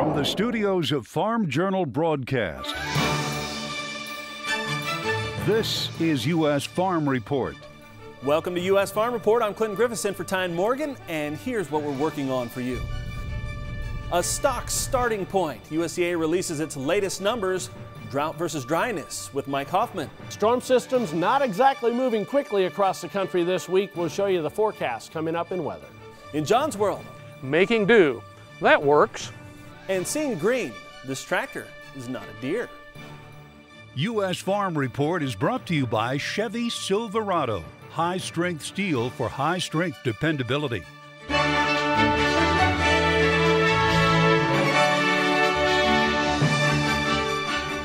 From the studios of Farm Journal Broadcast, this is U.S. Farm Report. Welcome to U.S. Farm Report. I'm Clinton Griffiths in for Tyne Morgan, and here's what we're working on for you. A stock starting point. USDA releases its latest numbers, drought versus dryness, with Mike Hoffman. Storm systems not exactly moving quickly across the country this week. We'll show you the forecast coming up in weather. In John's world, making do. That works. And seeing green. This tractor is not a deer. U.S. Farm Report is brought to you by Chevy Silverado. High-strength steel for high-strength dependability.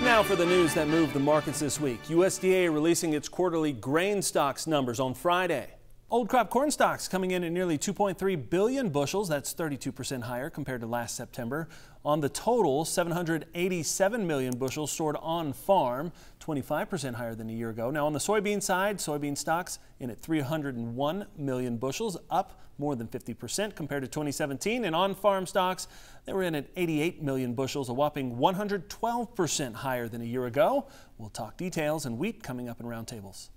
Now for the news that moved the markets this week. USDA releasing its quarterly grain stocks numbers on Friday. Old crop corn stocks coming in at nearly 2.3 billion bushels. That's 32% higher compared to last September. On the total, 787 million bushels stored on farm, 25% higher than a year ago. Now on the soybean side, soybean stocks in at 301 million bushels, up more than 50% compared to 2017. And on farm stocks, they were in at 88 million bushels, a whopping 112% higher than a year ago. We'll talk details and wheat coming up in roundtables.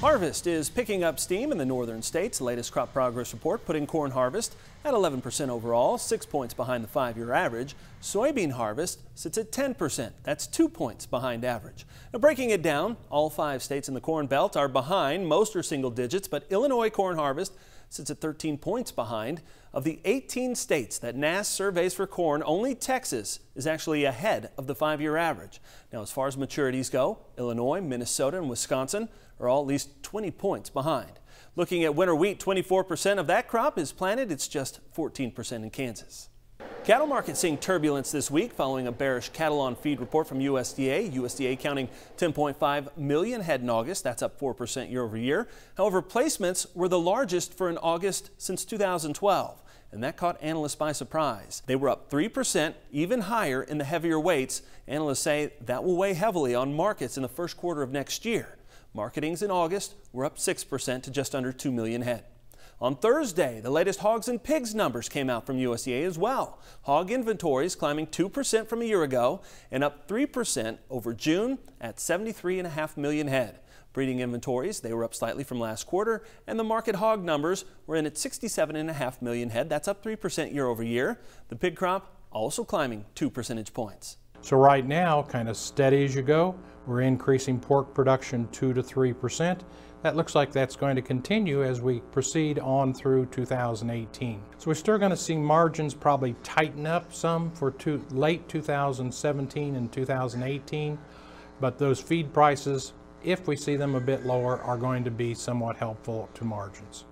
Harvest is picking up steam in the northern states. The latest crop progress report putting corn harvest at 11% overall, 6 points behind the 5-year average. Soybean harvest sits at 10%. That's 2 points behind average. Now breaking it down, all 5 states in the Corn Belt are behind. Most are single digits, but Illinois corn harvest sits at 13 points behind. Of the 18 states that NASS surveys for corn, only Texas is actually ahead of the 5-year average. Now, as far as maturities go, Illinois, Minnesota, and Wisconsin are all at least 20 points behind. Looking at winter wheat, 24% of that crop is planted. It's just 14% in Kansas. Cattle market seeing turbulence this week following a bearish cattle on feed report from USDA. USDA counting 10.5 million head in August. That's up 4% year over year. However, placements were the largest for an August since 2012. And that caught analysts by surprise. They were up 3%, even higher in the heavier weights. Analysts say that will weigh heavily on markets in the first quarter of next year. Marketings in August were up 6% to just under 2 million head. On Thursday, the latest hogs and pigs numbers came out from USDA as well. Hog inventories climbing 2% from a year ago and up 3% over June at 73.5 million head. Breeding inventories, they were up slightly from last quarter, and the market hog numbers were in at 67.5 million head. That's up 3% year over year. The pig crop also climbing 2 percentage points. So right now, kind of steady as you go. We're increasing pork production 2 to 3%. That looks like that's going to continue as we proceed on through 2018. So we're still going to see margins probably tighten up some for late 2017 and 2018, but those feed prices, if we see them a bit lower, are going to be somewhat helpful to margins.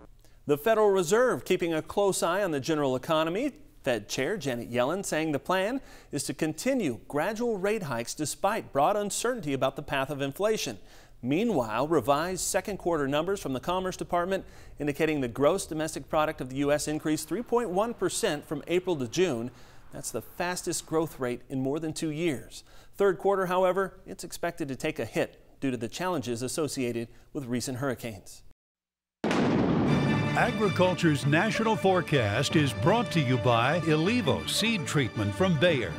The Federal Reserve keeping a close eye on the general economy. Fed Chair Janet Yellen saying the plan is to continue gradual rate hikes despite broad uncertainty about the path of inflation. Meanwhile, revised second quarter numbers from the Commerce Department indicating the gross domestic product of the U.S. increased 3.1% from April to June. That's the fastest growth rate in more than 2 years. Third quarter, however, it's expected to take a hit due to the challenges associated with recent hurricanes. Agriculture's national forecast is brought to you by Elevo seed treatment from Bayer.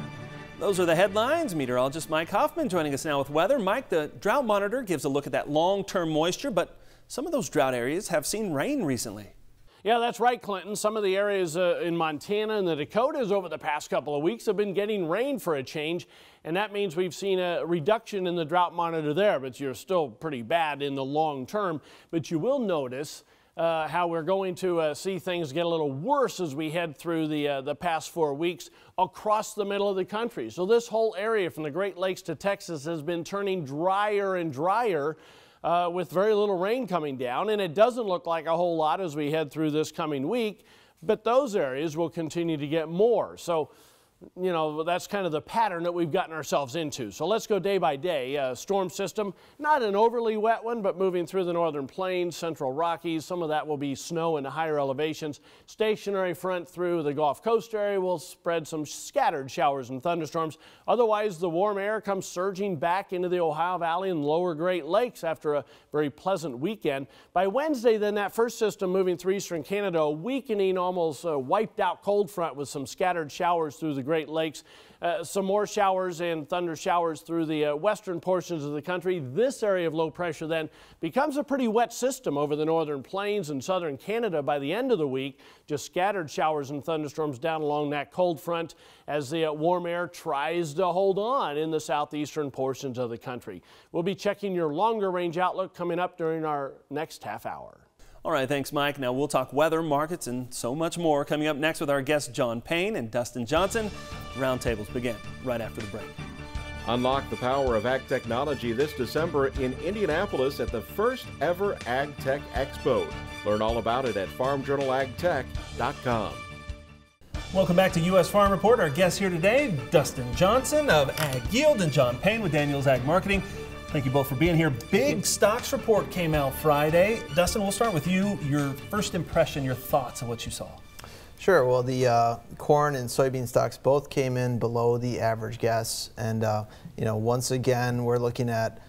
Those are the headlines. Meteorologist Mike Hoffman joining us now with weather. Mike, the drought monitor gives a look at that long-term moisture, but some of those drought areas have seen rain recently. Yeah, that's right, Clinton. Some of the areas in Montana and the Dakotas over the past couple of weeks have been getting rain for a change, and that means we've seen a reduction in the drought monitor there, but you're still pretty bad in the long term. But you will notice how we're going to see things get a little worse as we head through the past 4 weeks across the middle of the country. So this whole area from the Great Lakes to Texas has been turning drier and drier with very little rain coming down, and it doesn't look like a whole lot as we head through this coming week, but those areas will continue to get more. So you know, that's kind of the pattern that we've gotten ourselves into. So let's go day by day. Storm system, not an overly wet one, but moving through the northern plains, central Rockies. Some of that will be snow in the higher elevations. Stationary front through the Gulf Coast area will spread some scattered showers and thunderstorms. Otherwise, the warm air comes surging back into the Ohio Valley and lower Great Lakes after a very pleasant weekend. By Wednesday, then, that first system moving through eastern Canada, a weakening, almost wiped out cold front with some scattered showers through the Great Lakes. Some more showers and thunder showers through the western portions of the country. This area of low pressure then becomes a pretty wet system over the northern plains and southern Canada by the end of the week. Just scattered showers and thunderstorms down along that cold front as the warm air tries to hold on in the southeastern portions of the country. We'll be checking your longer range outlook coming up during our next half hour. All right, thanks, Mike. Now we'll talk weather, markets, and so much more coming up next with our guests John Payne and Dustin Johnson. Roundtables begin right after the break. Unlock the power of ag technology this December in Indianapolis at the first ever Ag Tech Expo. Learn all about it at farmjournalagtech.com. Welcome back to U.S. Farm Report. Our guests here today, Dustin Johnson of Ag Yield and John Payne with Daniels Ag Marketing. Thank you both for being here. Big stocks report came out Friday. Dustin, we'll start with you. Your first impression, your thoughts of what you saw. Sure. Well, the corn and soybean stocks both came in below the average guess. And, you know, once again, we're looking at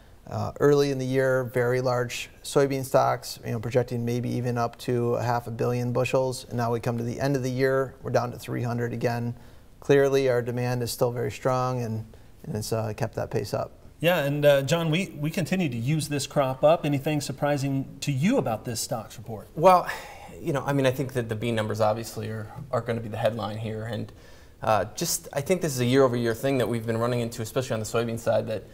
early in the year, very large soybean stocks, you know, projecting maybe even up to 500 million bushels. And now we come to the end of the year, we're down to 300 again. Clearly, our demand is still very strong, and it's kept that pace up. Yeah, and John, we continue to use this crop up. Anything surprising to you about this stocks report? Well, you know, I mean, I think that the bean numbers obviously are going to be the headline here. And I think this is a year-over-year thing that we've been running into, especially on the soybean side, that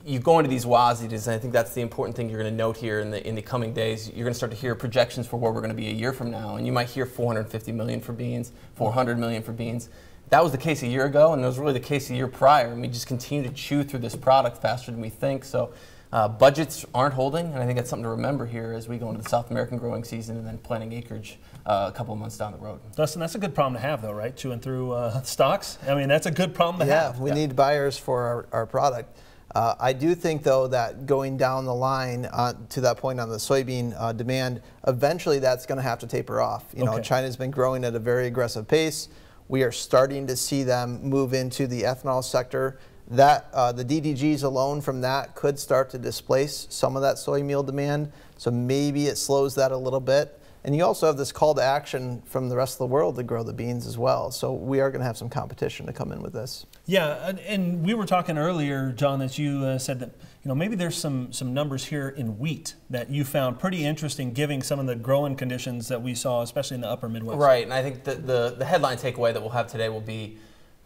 you go into these WASDs, and I think that's the important thing you're going to note here in the coming days. You're going to start to hear projections for where we're going to be a year from now. And you might hear 450 million for beans, 400 million for beans. That was the case a year ago, and it was really the case a year prior. And we just continue to chew through this product faster than we think. So budgets aren't holding, and I think that's something to remember here as we go into the South American growing season and then planting acreage a couple of months down the road. Dustin, that's a good problem to have, though, right? Chewing through stocks. I mean, that's a good problem to have. We need buyers for our product. I do think, though, that going down the line to that point on the soybean demand, eventually that's going to have to taper off. You know, China's been growing at a very aggressive pace. We are starting to see them move into the ethanol sector. That the DDGs alone from that could start to displace some of that soy meal demand. So maybe it slows that a little bit. And you also have this call to action from the rest of the world to grow the beans as well. So we are going to have some competition to come in with this. Yeah, and we were talking earlier, John, that you said that, you know, maybe there's some numbers here in wheat that you found pretty interesting, given some of the growing conditions that we saw, especially in the upper Midwest. Right, and I think the headline takeaway that we'll have today will be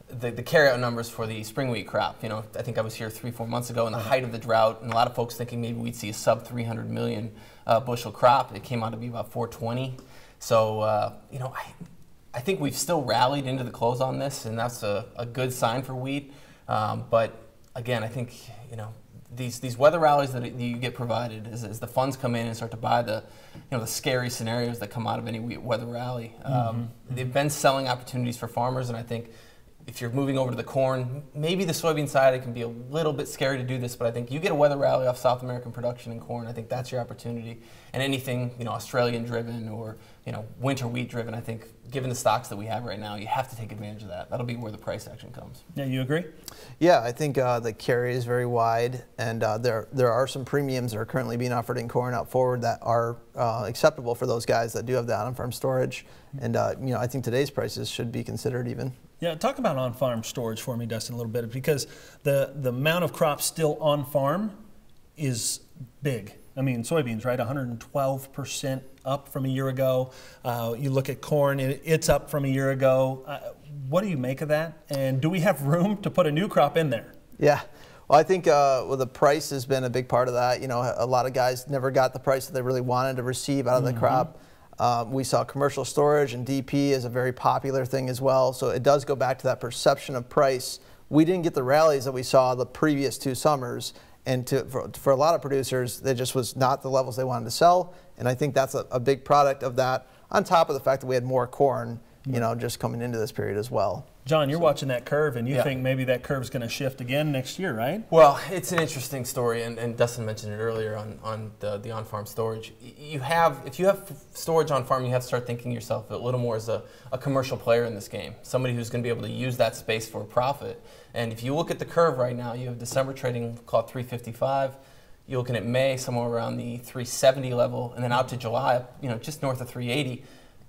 the carryout numbers for the spring wheat crop. You know, I think I was here 3-4 months ago in the height of the drought, and a lot of folks thinking maybe we'd see a sub 300 million bushel crop. It came out to be about 420. So, you know, I think we've still rallied into the close on this, and that's a good sign for wheat. But again, I think, you know, these weather rallies that you get provided as the funds come in and start to buy the scary scenarios that come out of any weather rally. They've been selling opportunities for farmers, and I think if you're moving over to the corn, maybe the soybean side, it can be a little bit scary to do this, but I think you get a weather rally off South American production in corn, I think that's your opportunity. And anything, you know, Australian driven or, you know, winter wheat driven, I think given the stocks that we have right now, you have to take advantage of that. That'll be where the price action comes. Yeah, you agree? Yeah, I think the carry is very wide, and there are some premiums that are currently being offered in corn out forward that are acceptable for those guys that do have the on-farm storage. And, you know, I think today's prices should be considered even. Yeah, talk about on-farm storage for me, Dustin, a little bit, because the amount of crops still on-farm is big. I mean, soybeans, right, 112% up from a year ago. You look at corn, it's up from a year ago. What do you make of that? And do we have room to put a new crop in there? Yeah. Well, I think well, the price has been a big part of that. You know, a lot of guys never got the price that they really wanted to receive out of the crop. We saw commercial storage and DP as a very popular thing as well. So it does go back to that perception of price. We didn't get the rallies that we saw the previous 2 summers. And for a lot of producers, it just was not the levels they wanted to sell. And I think that's a big product of that, on top of the fact that we had more corn you know, just coming into this period as well. John, you're watching that curve, and you think maybe that curve's going to shift again next year, right? Well, it's an interesting story, and Dustin mentioned it earlier on the on-farm storage. If you have storage on-farm, you have to start thinking yourself a little more as a commercial player in this game, somebody who's going to be able to use that space for a profit. And if you look at the curve right now, you have December trading, call it 355. You're looking at May somewhere around the 370 level, and then out to July, you know, just north of 380.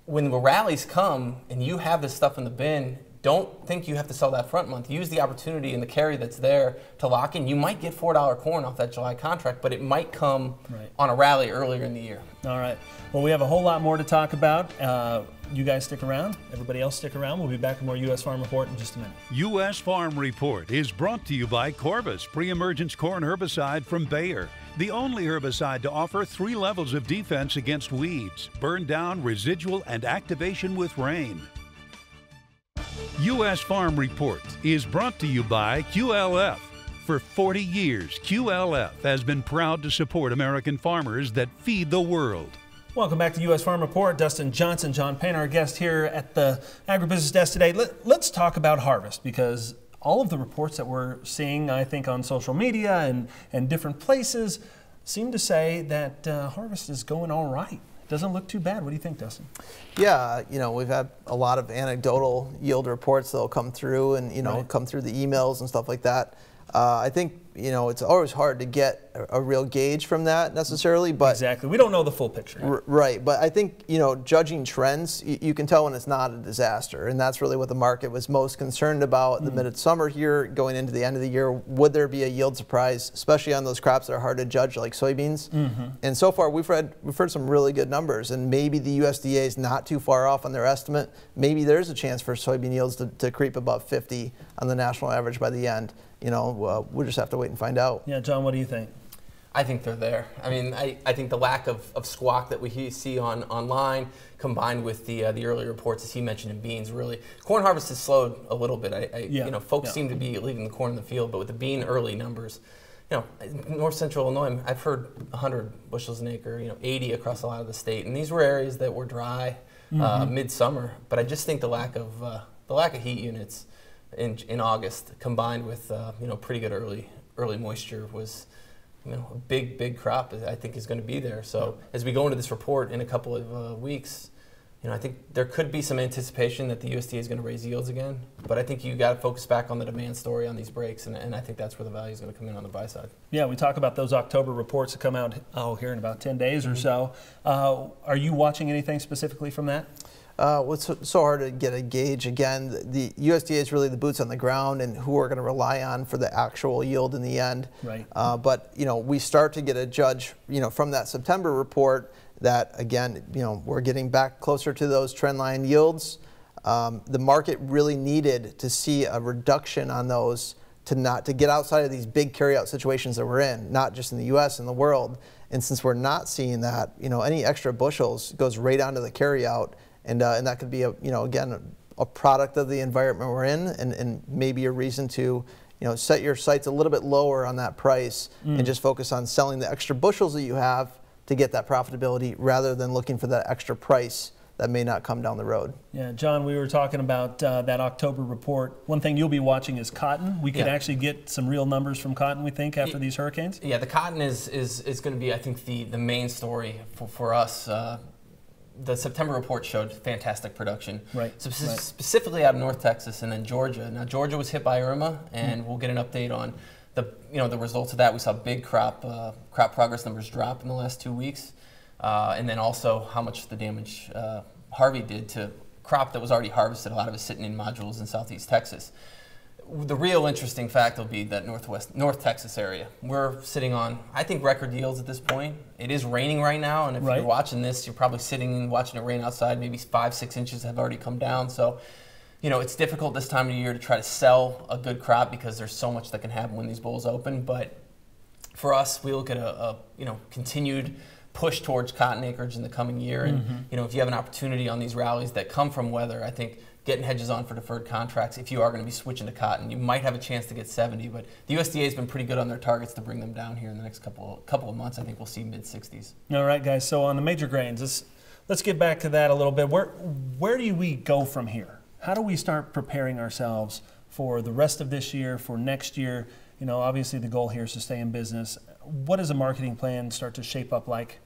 When the rallies come and you have this stuff in the bin, don't think you have to sell that front month. Use the opportunity and the carry that's there to lock in. You might get $4 corn off that July contract, but it might come on a rally earlier in the year. All right. Well, we have a whole lot more to talk about. You guys stick around. Everybody else stick around. We'll be back with more U.S. Farm Report in just a minute. U.S. Farm Report is brought to you by Corvus pre-emergence corn herbicide from Bayer, the only herbicide to offer 3 levels of defense against weeds, burn down, residual, and activation with rain. U.S. Farm Report is brought to you by QLF. For 40 years, QLF has been proud to support American farmers that feed the world. Welcome back to U.S. Farm Report. Dustin Johnson, John Payne, our guest here at the Agribusiness Desk today. Let's talk about harvest, because all of the reports that we're seeing, I think, on social media and different places seem to say that harvest is going all right. Doesn't look too bad. What do you think, Dustin? Yeah, you know, we've had a lot of anecdotal yield reports that'll come through and, you know, come through the emails and stuff like that. I think, you know, it's always hard to get a real gauge from that necessarily, but exactly, we don't know the full picture. Right, but I think, you know, judging trends, you can tell when it's not a disaster, and that's really what the market was most concerned about in the midsummer here, going into the end of the year. Would there be a yield surprise, especially on those crops that are hard to judge, like soybeans? And so far, we've heard some really good numbers, and maybe the USDA is not too far off on their estimate. Maybe there's a chance for soybean yields to creep above 50 on the national average by the end. You know, we'll just have to wait and find out. Yeah, John, what do you think? I think they're there. I mean, I think the lack of squawk that we see online, combined with the early reports, as he mentioned, in beans, really, corn harvest has slowed a little bit. You know, folks seem to be leaving the corn in the field, but with the bean early numbers, you know, north central Illinois, I've heard 100 bushels an acre, you know, 80 across a lot of the state, and these were areas that were dry midsummer. But I just think the lack of heat units in August, combined with you know, pretty good early moisture, was, you know, a big crop I think is going to be there. So as we go into this report in a couple of weeks, you know, I think there could be some anticipation that the USDA is going to raise yields again. But I think you got to focus back on the demand story on these breaks, and I think that's where the value is going to come in on the buy side. Yeah, we talk about those October reports that come out here in about 10 days or so. Are you watching anything specifically from that? Well, it's so hard to get a gauge. Again, the USDA is really the boots on the ground and who we're going to rely on for the actual yield in the end. Right. But, you know, we start to get a judge, you know, from that September report that, again, you know, we're getting back closer to those trend line yields. The market really needed to see a reduction on those to get outside of these big carryout situations that we're in, not just in the U.S., in the world. And since we're not seeing that, you know, any extra bushels goes right onto the carryout. And that could be, you know, again, a product of the environment we're in, and maybe a reason to, you know, set your sights a little bit lower on that price and just focus on selling the extra bushels that you have to get that profitability, rather than looking for that extra price that may not come down the road. Yeah, John, we were talking about that October report. One thing you'll be watching is cotton. We could actually get some real numbers from cotton, we think, after these hurricanes. Yeah, the cotton is going to be, I think, the main story for us. The September report showed fantastic production, specifically out of North Texas and then Georgia. Now, Georgia was hit by Irma, and we'll get an update on the results of that. We saw big crop progress numbers drop in the last 2 weeks, and then also how much the damage Harvey did to crop that was already harvested. A lot of it sitting in modules in Southeast Texas. The real interesting fact will be that North Texas area. We're sitting on, I think, record yields at this point. It is raining right now, and if you're watching this, you're probably sitting and watching it rain outside. Maybe 5-6 inches have already come down. So, you know, it's difficult this time of year to try to sell a good crop because there's so much that can happen when these bowls open. But for us, we look at a continued push towards cotton acreage in the coming year. And, you know, if you have an opportunity on these rallies that come from weather, I think getting hedges on for deferred contracts, if you are going to be switching to cotton, you might have a chance to get 70, but the USDA has been pretty good on their targets to bring them down here in the next couple of months. I think we'll see mid-60s. All right, guys, so on the major grains, let's get back to that a little bit. Where do we go from here? How do we start preparing ourselves for the rest of this year, for next year? You know, obviously the goal here is to stay in business. What does a marketing plan start to shape up like?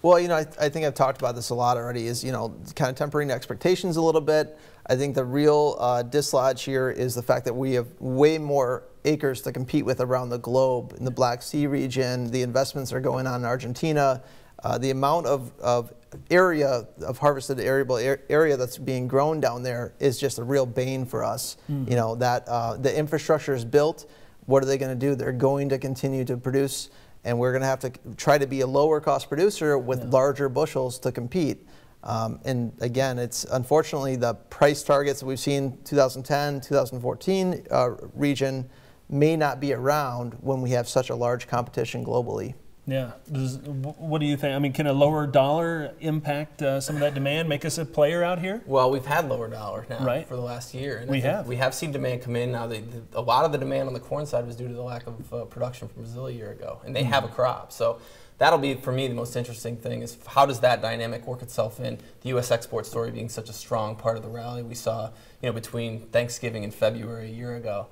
Well, you know, I think I've talked about this a lot already, is, you know, kind of tempering expectations a little bit. I think the real dislodge here is the fact that we have way more acres to compete with around the globe. In the Black Sea region, the investments are going on in Argentina. The amount of area, of harvested arable area that's being grown down there is just a real bane for us. You know, that the infrastructure is built. What are they going to do? They're going to continue to produce, and we're going to have to try to be a lower cost producer with larger bushels to compete. And again, it's unfortunately the price targets that we've seen 2010, 2014 region may not be around when we have such a large competition globally. Yeah. What do you think? I mean, can a lower dollar impact some of that demand, make us a player out here? Well, we've had lower dollar now for the last year. And we have seen demand come in. Now, a lot of the demand on the corn side was due to the lack of production from Brazil a year ago. And they have a crop. So that'll be, for me, the most interesting thing is how does that dynamic work itself in the U.S. export story being such a strong part of the rally we saw, you know, between Thanksgiving and February a year ago.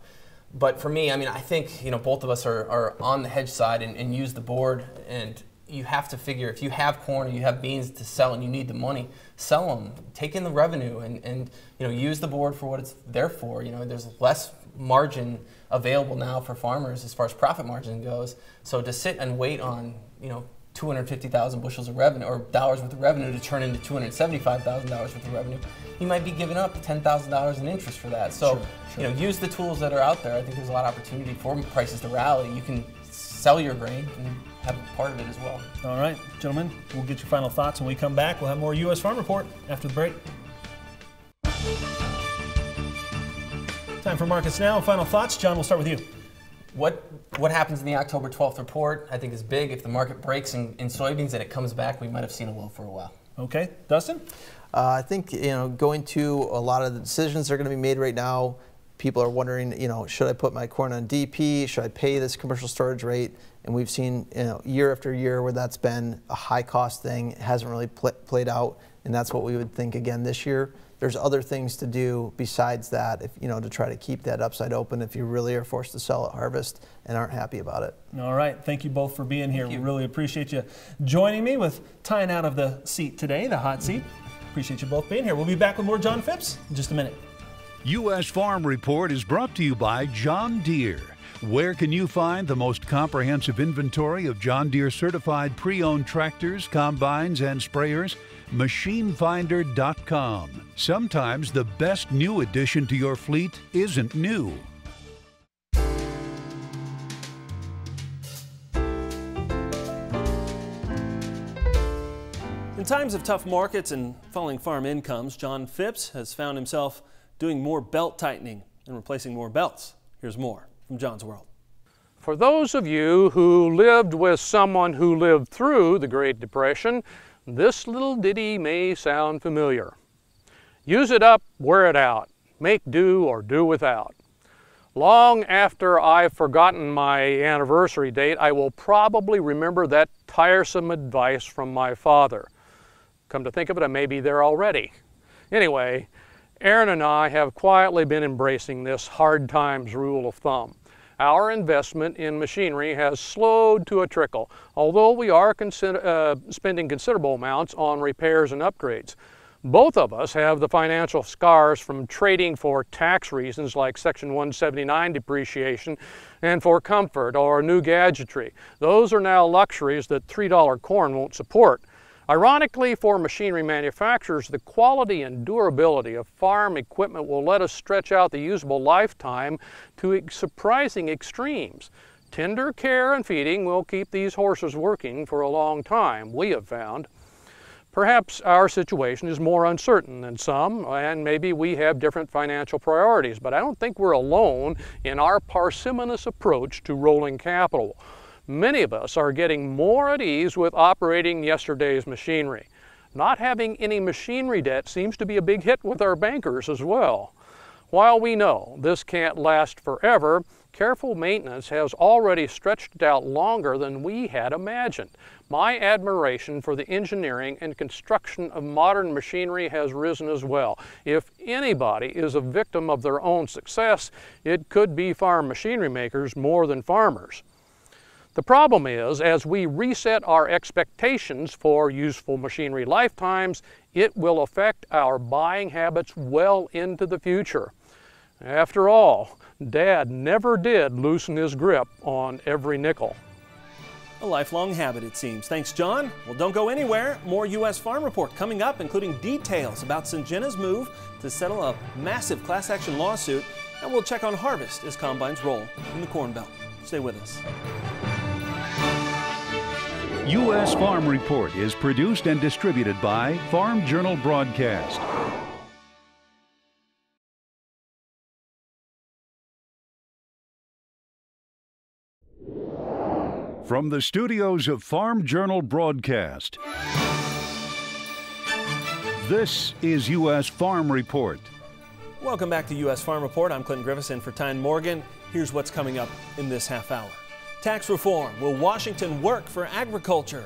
But for me, I mean, I think, you know, both of us are on the hedge side and use the board, and you have to figure if you have corn or you have beans to sell and you need the money, sell them, take in the revenue, and you know, use the board for what it's there for. You know, there's less margin available now for farmers as far as profit margin goes. So to sit and wait on, you know, 250,000 bushels of revenue or dollars worth of revenue to turn into $275,000 worth of revenue, you might be giving up $10,000 in interest for that. So, you know, use the tools that are out there. I think there's a lot of opportunity for prices to rally. You can sell your grain and have part of it as well. All right, gentlemen, we'll get your final thoughts when we come back. We'll have more U.S. Farm Report after the break. Time for markets now. Final thoughts. John, we'll start with you. What happens in the October 12th report, I think, is big. If the market breaks in soybeans and it comes back, we might have seen a low for a while. Okay. Dustin? I think, you know, going to a lot of the decisions that are going to be made right now, people are wondering, you know, should I put my corn on DP? Should I pay this commercial storage rate? And we've seen, you know, year after year where that's been a high cost thing. It hasn't really played out, and that's what we would think again this year. There's other things to do besides that, if, you know, to try to keep that upside open if you really are forced to sell at harvest and aren't happy about it. All right. Thank you both for being here. We really appreciate you joining me with tying out of the seat today, the hot seat. Appreciate you both being here. We'll be back with more John Phipps in just a minute. U.S. Farm Report is brought to you by John Deere. Where can you find the most comprehensive inventory of John Deere certified pre-owned tractors, combines, and sprayers? MachineFinder.com. Sometimes the best new addition to your fleet isn't new. In times of tough markets and falling farm incomes, John Phipps has found himself doing more belt tightening and replacing more belts. Here's more from John's World. For those of you who lived with someone who lived through the Great Depression, this little ditty may sound familiar. Use it up, wear it out. Make do or do without. Long after I've forgotten my anniversary date, I will probably remember that tiresome advice from my father. Come to think of it, I may be there already. Anyway, Aaron and I have quietly been embracing this hard times rule of thumb. Our investment in machinery has slowed to a trickle, although we are spending considerable amounts on repairs and upgrades. Both of us have the financial scars from trading for tax reasons like Section 179 depreciation and for comfort or new gadgetry. Those are now luxuries that $3 corn won't support. Ironically, for machinery manufacturers, the quality and durability of farm equipment will let us stretch out the usable lifetime to surprising extremes. Tender care and feeding will keep these horses working for a long time, we have found. Perhaps our situation is more uncertain than some, and maybe we have different financial priorities, but I don't think we're alone in our parsimonious approach to rolling capital. Many of us are getting more at ease with operating yesterday's machinery. Not having any machinery debt seems to be a big hit with our bankers as well. While we know this can't last forever, careful maintenance has already stretched it out longer than we had imagined. My admiration for the engineering and construction of modern machinery has risen as well. If anybody is a victim of their own success, it could be farm machinery makers more than farmers. The problem is, as we reset our expectations for useful machinery lifetimes, it will affect our buying habits well into the future. After all, Dad never did loosen his grip on every nickel. A lifelong habit, it seems. Thanks, John. Well, don't go anywhere. More U.S. Farm Report coming up, including details about Syngenta's move to settle a massive class action lawsuit, and we'll check on harvest as combines roll in the Corn Belt. Stay with us. U.S. Farm Report is produced and distributed by Farm Journal Broadcast. From the studios of Farm Journal Broadcast, this is U.S. Farm Report. Welcome back to U.S. Farm Report. I'm Clinton Griffiths in for Tyne Morgan. Here's what's coming up in this half hour. Tax reform. Will Washington work for agriculture?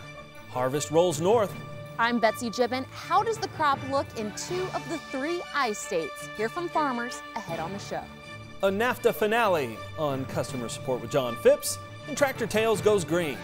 Harvest rolls north. I'm Betsy Gibbon. How does the crop look in 2 of the 3 I states? Hear from farmers ahead on the show. A NAFTA finale on customer support with John Phipps, and Tractor Tales goes green.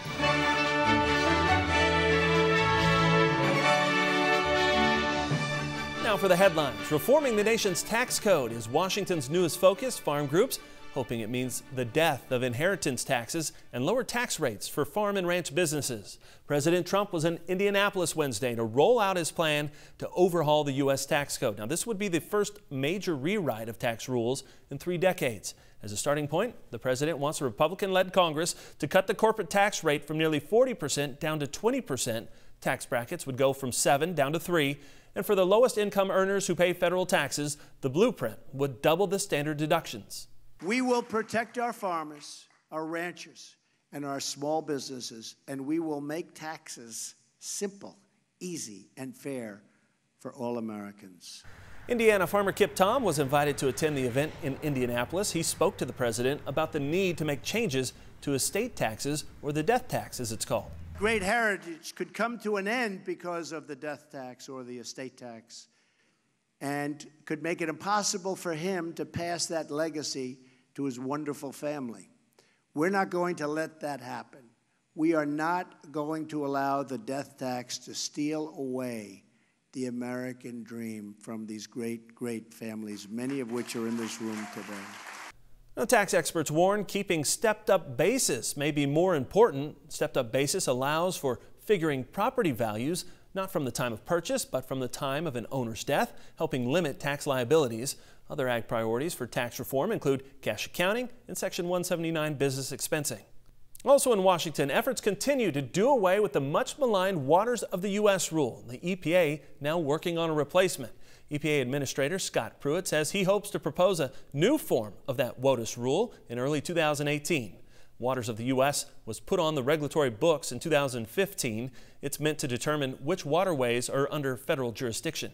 Now for the headlines. Reforming the nation's tax code is Washington's newest focus. Farm groups hoping it means the death of inheritance taxes and lower tax rates for farm and ranch businesses. President Trump was in Indianapolis Wednesday to roll out his plan to overhaul the U.S. tax code. Now, this would be the first major rewrite of tax rules in 3 decades. As a starting point, the president wants a Republican-led Congress to cut the corporate tax rate from nearly 40% down to 20%. Tax brackets would go from 7 down to 3. And for the lowest income earners who pay federal taxes, the blueprint would double the standard deductions. We will protect our farmers, our ranchers, and our small businesses, and we will make taxes simple, easy, and fair for all Americans. Indiana farmer Kip Tom was invited to attend the event in Indianapolis. He spoke to the president about the need to make changes to estate taxes, or the death tax as it's called. Great heritage could come to an end because of the death tax or the estate tax, and could make it impossible for him to pass that legacy to his wonderful family. We're not going to let that happen. We are not going to allow the death tax to steal away the American dream from these great, great families, many of which are in this room today. Now, tax experts warn keeping stepped-up basis may be more important. Stepped-up basis allows for figuring property values not from the time of purchase, but from the time of an owner's death, helping limit tax liabilities. Other ag priorities for tax reform include cash accounting and Section 179 business expensing. Also in Washington, efforts continue to do away with the much-maligned Waters of the U.S. rule. The EPA now working on a replacement. EPA Administrator Scott Pruitt says he hopes to propose a new form of that WOTUS rule in early 2018. Waters of the U.S. was put on the regulatory books in 2015. It's meant to determine which waterways are under federal jurisdiction.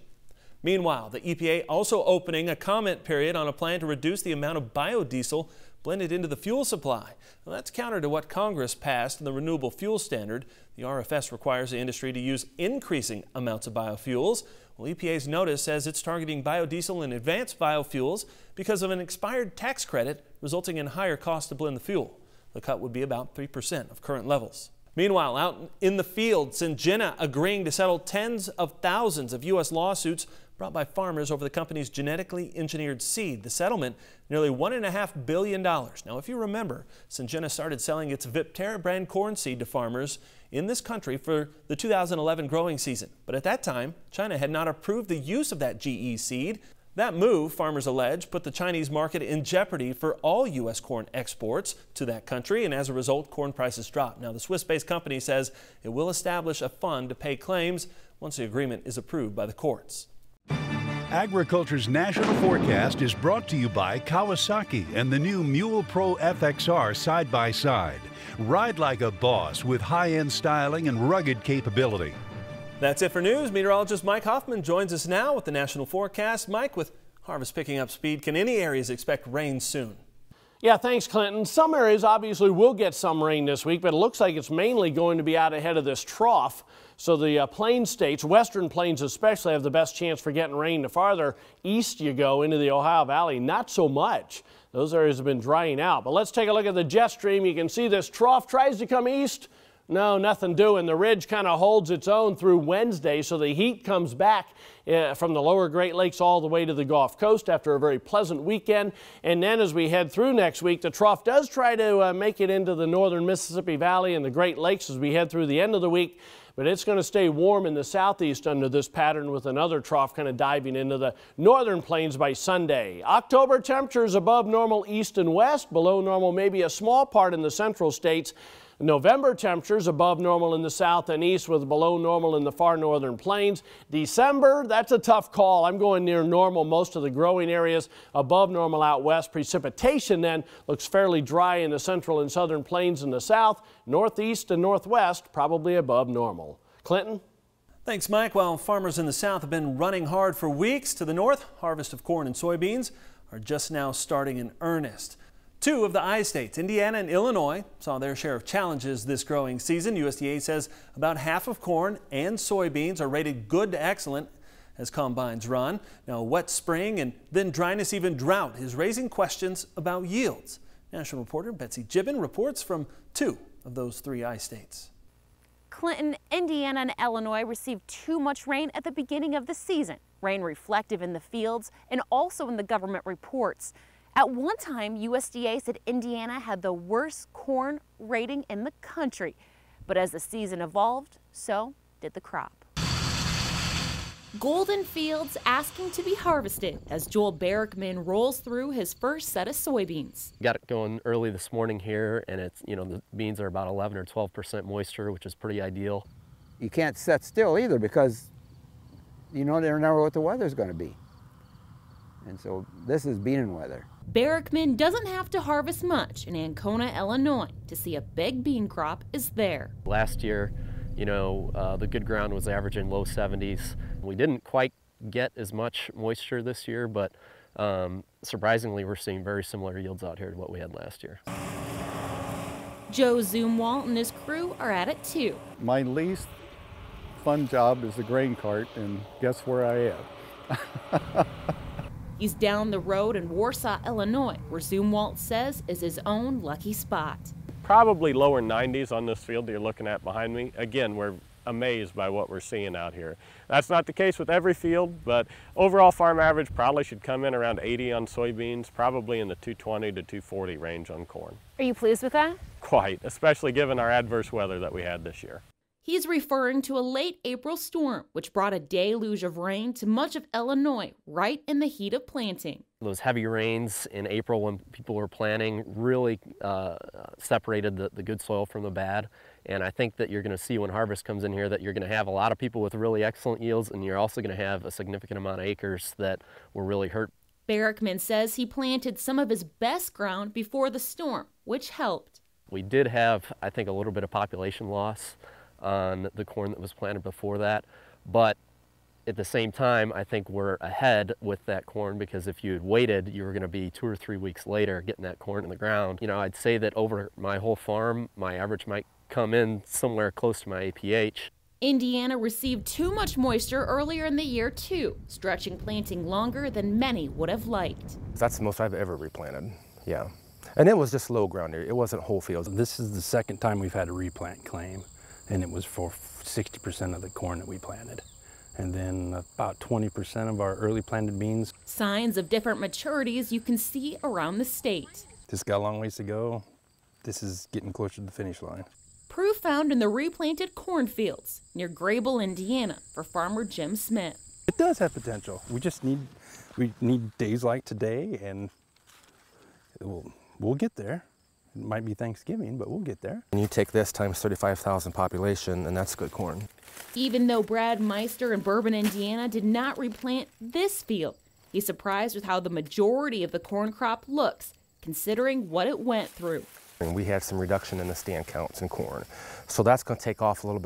Meanwhile, the EPA also opening a comment period on a plan to reduce the amount of biodiesel blended into the fuel supply. Well, that's counter to what Congress passed in the Renewable Fuel Standard. The RFS requires the industry to use increasing amounts of biofuels. Well, EPA's notice says it's targeting biodiesel and advanced biofuels because of an expired tax credit resulting in higher cost to blend the fuel. The cut would be about 3% of current levels. Meanwhile, out in the field, Syngenta agreeing to settle tens of thousands of U.S. lawsuits brought by farmers over the company's genetically engineered seed. The settlement, nearly $1.5 billion. Now, if you remember, Syngenta started selling its Viptera brand corn seed to farmers in this country for the 2011 growing season. But at that time, China had not approved the use of that GE seed. That move, farmers allege, put the Chinese market in jeopardy for all U.S. corn exports to that country, and as a result, corn prices dropped. Now, the Swiss-based company says it will establish a fund to pay claims once the agreement is approved by the courts. Agriculture's National Forecast is brought to you by Kawasaki and the new Mule Pro FXR side-by-side. Ride like a boss with high-end styling and rugged capability. That's it for news. Meteorologist Mike Hoffman joins us now with the National Forecast. Mike, with Harvest picking up speed. Can any areas expect rain soon? Yeah, thanks, Clinton. Some areas obviously will get some rain this week, but it looks like it's mainly going to be out ahead of this trough. So the plain states, western plains especially, have the best chance for getting rain. The farther east you go into the Ohio Valley, not so much. Those areas have been drying out. But let's take a look at the jet stream. You can see this trough tries to come east. No, nothing doing. The ridge kind of holds its own through Wednesday, so the heat comes back from the lower Great Lakes all the way to the Gulf Coast after a very pleasant weekend. And then as we head through next week, the trough does try to make it into the northern Mississippi Valley and the Great Lakes as we head through the end of the week. But it's going to stay warm in the southeast under this pattern, with another trough kind of diving into the northern plains by Sunday. October temperatures above normal east and west, below normal maybe a small part in the central states. November temperatures above normal in the south and east, with below normal in the far northern plains. December, that's a tough call. I'm going near normal most of the growing areas, above normal out west. Precipitation then looks fairly dry in the central and southern plains in the south. Northeast and northwest probably above normal. Clinton? Thanks, Mike. While farmers in the south have been running hard for weeks, to the north, harvest of corn and soybeans are just now starting in earnest. Two of the I-states, Indiana and Illinois, saw their share of challenges this growing season. USDA says about half of corn and soybeans are rated good to excellent as combines run. Now, a wet spring and then dryness, even drought, is raising questions about yields. National reporter Betsy Gibbon reports from two of those three I-states. Clinton, Indiana, and Illinois received too much rain at the beginning of the season. Rain reflective in the fields and also in the government reports. At one time, USDA said Indiana had the worst corn rating in the country. But as the season evolved, so did the crop. Golden fields asking to be harvested as Joel Barrickman rolls through his first set of soybeans. Got it going early this morning here, and it's, the beans are about 11 or 12% moisture, which is pretty ideal. You can't sit still either because you never know what the weather's going to be. And so this is bean weather. Barrickman doesn't have to harvest much in Ancona, Illinois to see a big bean crop is there. Last year, the good ground was averaging low 70s. We didn't quite get as much moisture this year, but surprisingly, we're seeing very similar yields out here to what we had last year. Joe Zumwalt and his crew are at it too. My least fun job is the grain cart, and guess where I am? He's down the road in Warsaw, Illinois, where Zumwalt says is his own lucky spot. Probably lower 90s on this field you're looking at behind me. Again, we're amazed by what we're seeing out here. That's not the case with every field, but overall farm average probably should come in around 80 on soybeans, probably in the 220 to 240 range on corn. Are you pleased with that? Quite, especially given our adverse weather that we had this year. He's referring to a late April storm, which brought a deluge of rain to much of Illinois right in the heat of planting. Those heavy rains in April when people were planting really separated the good soil from the bad. And I think that you're going to see when harvest comes in here that you're going to have a lot of people with really excellent yields, and you're also going to have a significant amount of acres that were really hurt. Barrickman says he planted some of his best ground before the storm, which helped. We did have, I think, a little bit of population loss on the corn that was planted before that, but at the same time I think we're ahead with that corn, because if you had waited, you were going to be 2 or 3 weeks later getting that corn in the ground. I'd say that over my whole farm my average might come in somewhere close to my APH. Indiana received too much moisture earlier in the year too, stretching planting longer than many would have liked. That's the most I've ever replanted, yeah. And it was just low ground area, it wasn't whole fields. This is the second time we've had a replant claim, and it was for 60% of the corn that we planted. And then about 20% of our early planted beans. Signs of different maturities you can see around the state. This got a long ways to go. This is getting closer to the finish line. Proof found in the replanted cornfields near Grable, Indiana, for farmer Jim Smith. It does have potential. We need days like today, and we'll get there. It might be Thanksgiving, but we'll get there. And you take this times 35,000 population, and that's good corn. Even though Brad Meister in Bourbon, Indiana did not replant this field, he's surprised with how the majority of the corn crop looks, considering what it went through. And we had some reduction in the stand counts in corn. So that's going to take off a little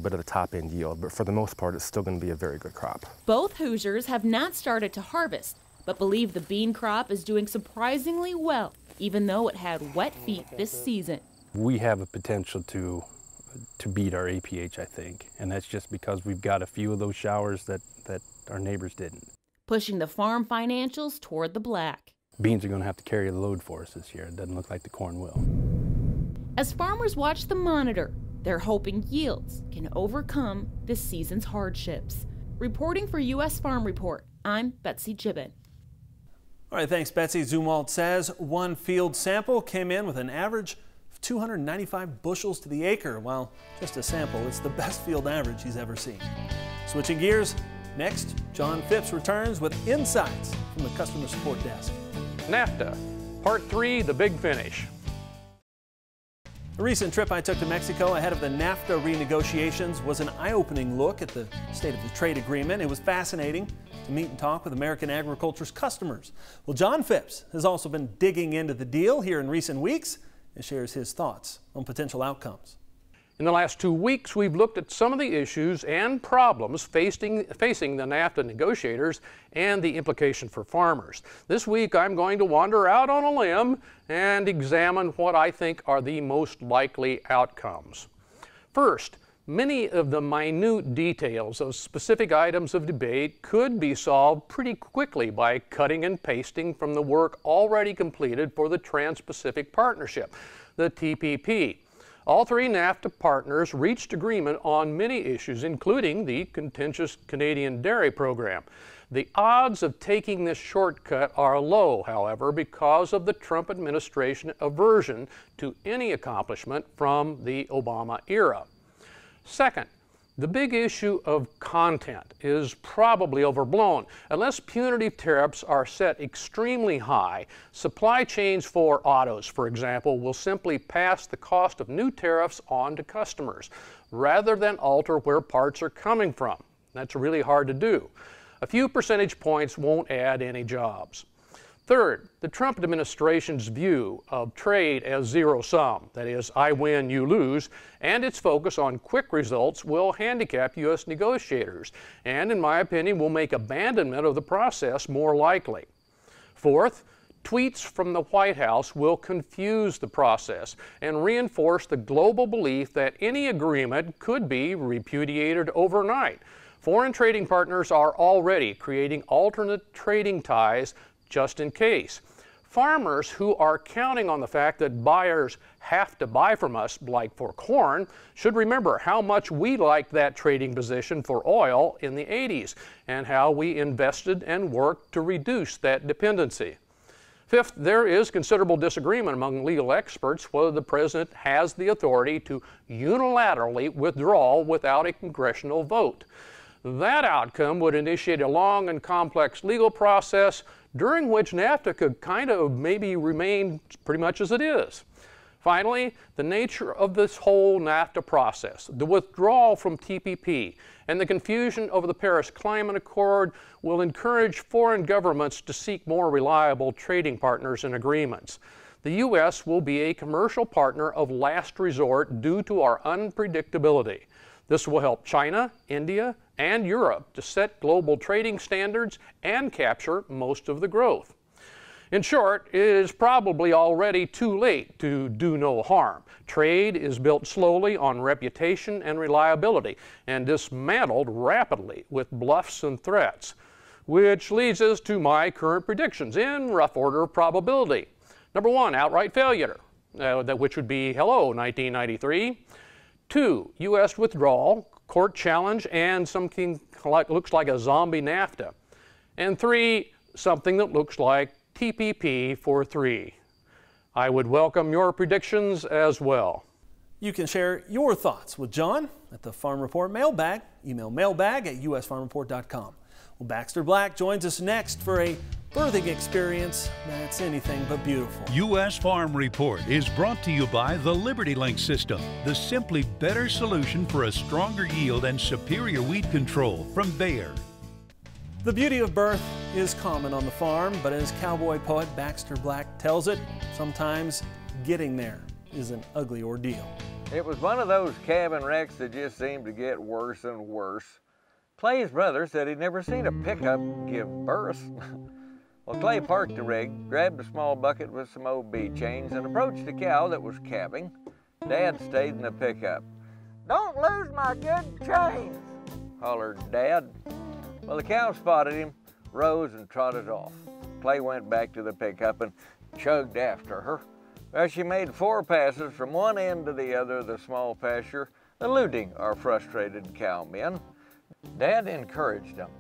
bit of the top end yield, but for the most part, it's still going to be a very good crop. Both Hoosiers have not started to harvest, but believe the bean crop is doing surprisingly well, even though it had wet feet this season. We have a potential to beat our APH, I think, and that's just because we've got a few of those showers that our neighbors didn't. Pushing the farm financials toward the black. Beans are going to have to carry the load for us this year. It doesn't look like the corn will. As farmers watch the monitor, they're hoping yields can overcome this season's hardships. Reporting for U.S. Farm Report, I'm Betsy Gibbon. All right, thanks, Betsy. Zumwalt says one field sample came in with an average of 295 bushels to the acre. While just a sample, it's the best field average he's ever seen. Switching gears, next, John Phipps returns with insights from the customer support desk. NAFTA, Part 3, the big finish. A recent trip I took to Mexico ahead of the NAFTA renegotiations was an eye-opening look at the state of the trade agreement. It was fascinating to meet and talk with American agriculture's customers. Well, John Phipps has also been digging into the deal here in recent weeks and shares his thoughts on potential outcomes. In the last 2 weeks, we've looked at some of the issues and problems facing the NAFTA negotiators and the implication for farmers. This week, I'm going to wander out on a limb and examine what I think are the most likely outcomes. First, many of the minute details of specific items of debate could be solved pretty quickly by cutting and pasting from the work already completed for the Trans-Pacific Partnership, the TPP. All three NAFTA partners reached agreement on many issues, including the contentious Canadian dairy program. The odds of taking this shortcut are low, however, because of the Trump administration aversion to any accomplishment from the Obama era. Second, the big issue of content is probably overblown. Unless punitive tariffs are set extremely high, supply chains for autos, for example, will simply pass the cost of new tariffs on to customers, rather than alter where parts are coming from. That's really hard to do. A few percentage points won't add any jobs. Third, the Trump administration's view of trade as zero-sum, that is, I win, you lose, and its focus on quick results will handicap U.S. negotiators, and in my opinion will make abandonment of the process more likely. Fourth, tweets from the White House will confuse the process and reinforce the global belief that any agreement could be repudiated overnight. Foreign trading partners are already creating alternate trading ties just in case. Farmers who are counting on the fact that buyers have to buy from us, like for corn, should remember how much we liked that trading position for oil in the 80s and how we invested and worked to reduce that dependency. Fifth, there is considerable disagreement among legal experts whether the president has the authority to unilaterally withdraw without a congressional vote. That outcome would initiate a long and complex legal process during which NAFTA could kind of maybe remain pretty much as it is. Finally, the nature of this whole NAFTA process, the withdrawal from TPP, and the confusion over the Paris Climate Accord will encourage foreign governments to seek more reliable trading partners and agreements. The U.S. will be a commercial partner of last resort due to our unpredictability. This will help China, India, and Europe to set global trading standards and capture most of the growth. In short, it is probably already too late to do no harm. Trade is built slowly on reputation and reliability and dismantled rapidly with bluffs and threats, which leads us to my current predictions in rough order of probability. Number one, outright failure, which would be hello 1993. 2, U.S. withdrawal, court challenge, and something like looks like a zombie NAFTA. And 3, something that looks like TPP for 3. I would welcome your predictions as well. You can share your thoughts with John at the Farm Report mailbag. Email mailbag@usfarmreport.com. Well, Baxter Black joins us next for a birthing experience that's anything but beautiful. U.S. Farm Report is brought to you by the Liberty Link system, the simply better solution for a stronger yield and superior weed control from Bayer. The beauty of birth is common on the farm, but as cowboy poet Baxter Black tells it, sometimes getting there is an ugly ordeal. It was one of those cabin wrecks that just seemed to get worse and worse. Clay's brother said he'd never seen a pickup give birth. Well, Clay parked the rig, grabbed a small bucket with some OB chains, and approached the cow that was calving. Dad stayed in the pickup. "Don't lose my good chains," hollered Dad. Well, the cow spotted him, rose, and trotted off. Clay went back to the pickup and chugged after her. Well, she made 4 passes from one end to the other of the small pasture, eluding our frustrated cowmen. Dad encouraged them.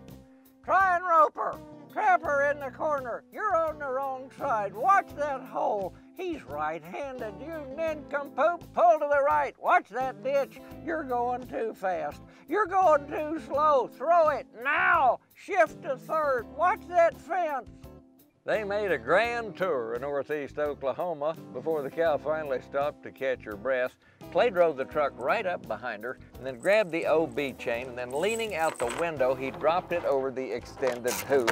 "Try and rope her. Trap her in the corner. You're on the wrong side. Watch that hole. He's right-handed. You nincompoop. Pull to the right. Watch that ditch. You're going too fast. You're going too slow. Throw it now. Shift to third. Watch that fence." They made a grand tour of northeast Oklahoma before the cow finally stopped to catch her breath. Clay drove the truck right up behind her and then grabbed the OB chain, and then leaning out the window, he dropped it over the extended hoof.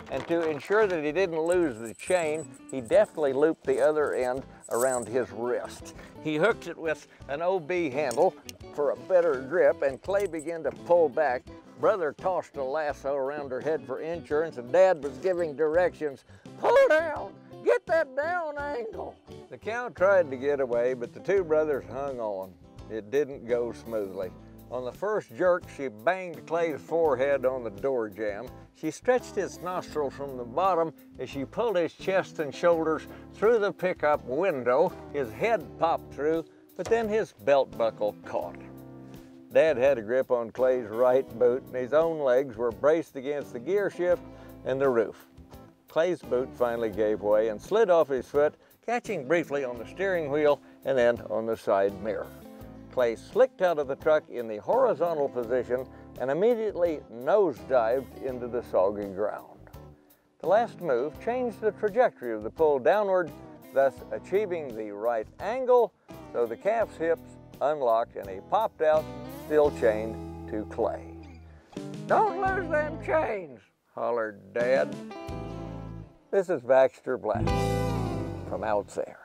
And to ensure that he didn't lose the chain, he deftly looped the other end around his wrist. He hooked it with an OB handle for a better grip, and Clay began to pull back. Brother tossed a lasso around her head for insurance, and Dad was giving directions. "Pull down, get that down angle." The cow tried to get away, but the 2 brothers hung on. It didn't go smoothly. On the first jerk, she banged Clay's forehead on the door jamb. She stretched his nostrils from the bottom as she pulled his chest and shoulders through the pickup window. His head popped through, but then his belt buckle caught. Dad had a grip on Clay's right boot, and his own legs were braced against the gear shift and the roof. Clay's boot finally gave way and slid off his foot, catching briefly on the steering wheel and then on the side mirror. Clay slicked out of the truck in the horizontal position and immediately nosedived into the soggy ground. The last move changed the trajectory of the pull downward, thus achieving the right angle, so the calf's hips unlocked and he popped out, still chained to Clay. "Don't lose them chains," hollered Dad. This is Baxter Black from out there.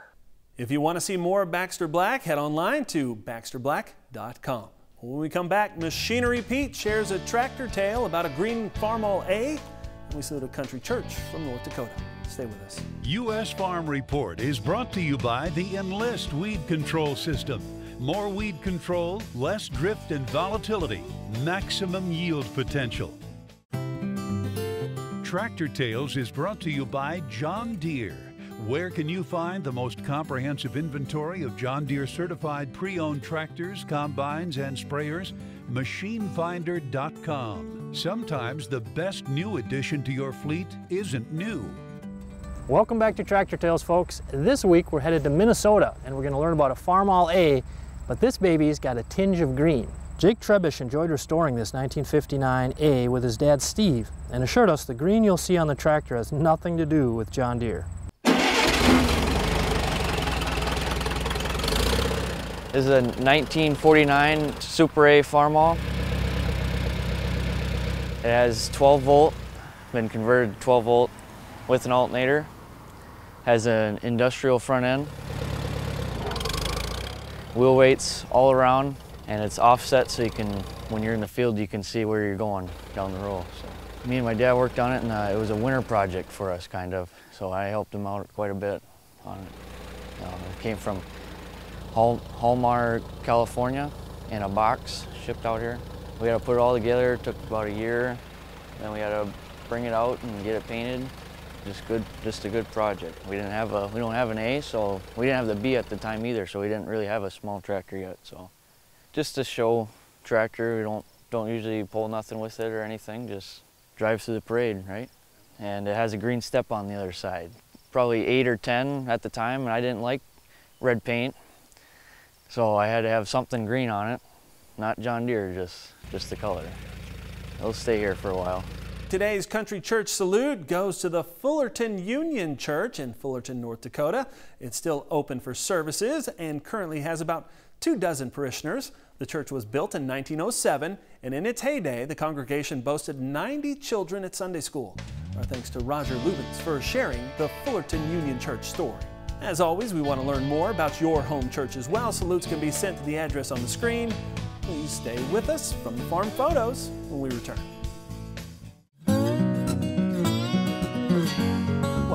If you want to see more of Baxter Black, head online to baxterblack.com. When we come back, Machinery Pete shares a tractor tale about a green Farmall A, and we salute a country church from North Dakota. Stay with us. U.S. Farm Report is brought to you by the Enlist Weed Control System. More weed control, less drift and volatility, maximum yield potential. Tractor Tales is brought to you by John Deere. Where can you find the most comprehensive inventory of John Deere certified pre-owned tractors, combines, and sprayers? MachineFinder.com. Sometimes the best new addition to your fleet isn't new. Welcome back to Tractor Tales, folks. This week we're headed to Minnesota and we're going to learn about a Farmall A, but this baby's got a tinge of green. Jake Trebish enjoyed restoring this 1959 A with his dad Steve and assured us the green you'll see on the tractor has nothing to do with John Deere. This is a 1949 Super A Farmall. It has 12 volt, been converted to 12 volt with an alternator. Has an industrial front end. Wheel weights all around, and it's offset so you can, when you're in the field, you can see where you're going down the row. So, me and my dad worked on it, and it was a winter project for us, kind of. So I helped him out quite a bit on it. It came from Hallmark, California, in a box, shipped out here. We had to put it all together. It took about a year. Then we had to bring it out and get it painted. Just a good project. We don't have an A, so we didn't have the B at the time either. So we didn't really have a small tractor yet. So just a show tractor. We don't usually pull nothing with it or anything. Just drive through the parade, right? And it has a green step on the other side. Probably 8 or 10 at the time, and I didn't like red paint. So I had to have something green on it, not John Deere, just the color. It'll stay here for a while. Today's Country Church Salute goes to the Fullerton Union Church in Fullerton, North Dakota. It's still open for services and currently has about 24 parishioners. The church was built in 1907, and in its heyday, the congregation boasted 90 children at Sunday school. Our thanks to Roger Lubens for sharing the Fullerton Union Church story. As always, we want to learn more about your home church as well. Salutes can be sent to the address on the screen. Please stay with us from the farm photos when we return.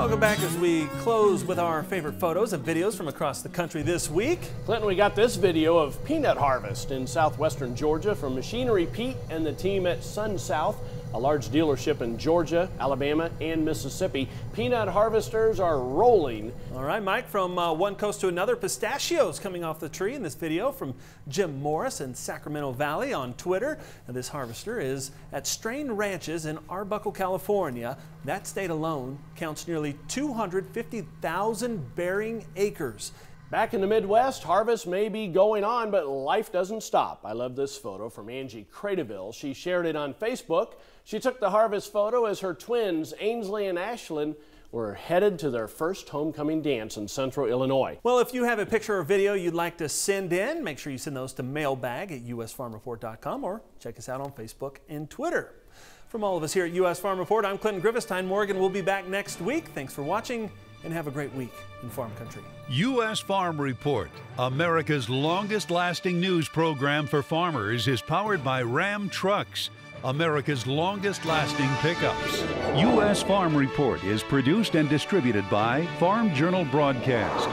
Welcome back as we close with our favorite photos and videos from across the country this week. Clinton, we got this video of peanut harvest in southwestern Georgia from Machinery Pete and the team at Sun South, a large dealership in Georgia, Alabama, and Mississippi. Peanut harvesters are rolling. All right, Mike, from one coast to another, pistachios coming off the tree in this video from Jim Morris in Sacramento Valley on Twitter. And this harvester is at Strain Ranches in Arbuckle, California. That state alone counts nearly 250,000 bearing acres. Back in the Midwest, harvest may be going on, but life doesn't stop. I love this photo from Angie Cradeville. She shared it on Facebook. She took the harvest photo as her twins, Ainsley and Ashlyn, were headed to their first homecoming dance in central Illinois. Well, if you have a picture or video you'd like to send in, make sure you send those to mailbag@usfarmreport.com or check us out on Facebook and Twitter. From all of us here at U.S. Farm Report, I'm Clinton Grivestein. Morgan will be back next week. Thanks for watching and have a great week in farm country. U.S. Farm Report, America's longest-lasting news program for farmers, is powered by Ram Trucks, America's longest-lasting pickups. U.S. Farm Report is produced and distributed by Farm Journal Broadcast.